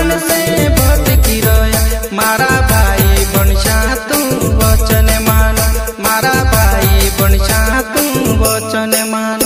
ज्ञान से भटकी रहे। मारा भाई बनशा तू वचन मान, मारा भाई बनशा तू वचन मान।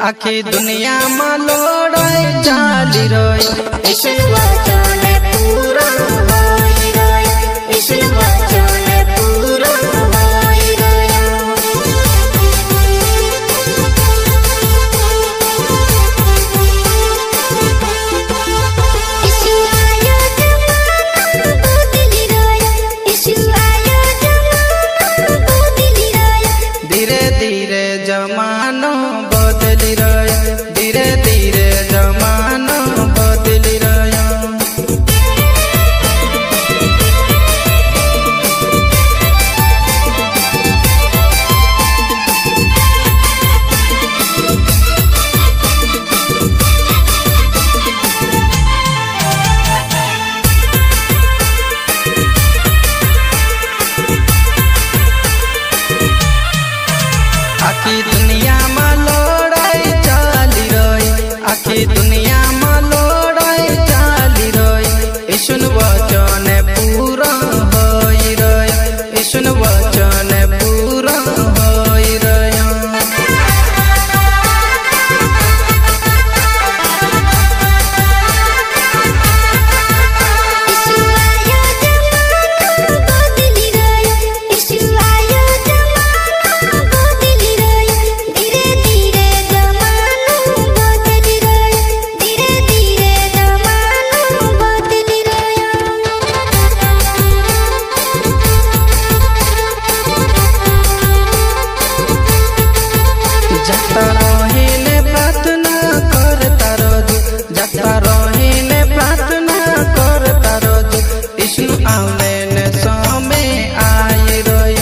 आखी दुनिया में लोड़ाई चाली रही। ईश्वर वचन पूरा होई रही, ईश्वर वचन पूरा होई रही। ईश्वर आया जमाना बदली रही, ईश्वर आया जमाना बदली रही। धीरे धीरे जमाना बदली रहे, धीरे धीरे जमाना बदली रहे। आखी दुनिया में लोड़ाई चाली रही, आखी दुनिया में लोड़ाई चाली रही। ईश्वर वचन पूरा होई रहे, ईश्वर वचन पूरा होई रहे। जाता रहीने प्रार्थना करता रोजू, जाता रहीने प्रार्थना करता रोजू। ईश्वर आउने ने समय आई रही,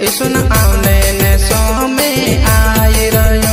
ईश्वर आउने ने समय आई रही।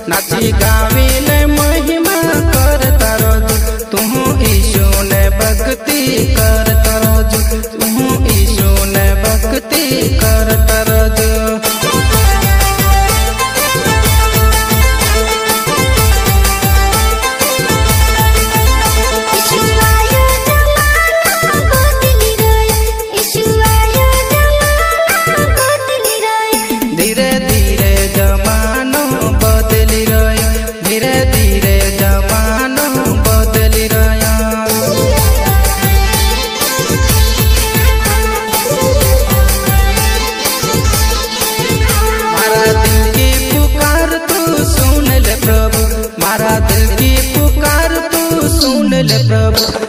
नाची गाविले महिमा करता रोजू, तुहू ईशु ने भक्ति करता रोजू, तुहू ईशु ने भक्ति करता रोजू। धीरे धीरे जमाना बदली रहे, धीरे धीरे जमाना बदली रहे। मारा दिल की पुकार तू सुन ले प्रभु, मारा दिल की पुकार तू सुन ले प्रभु।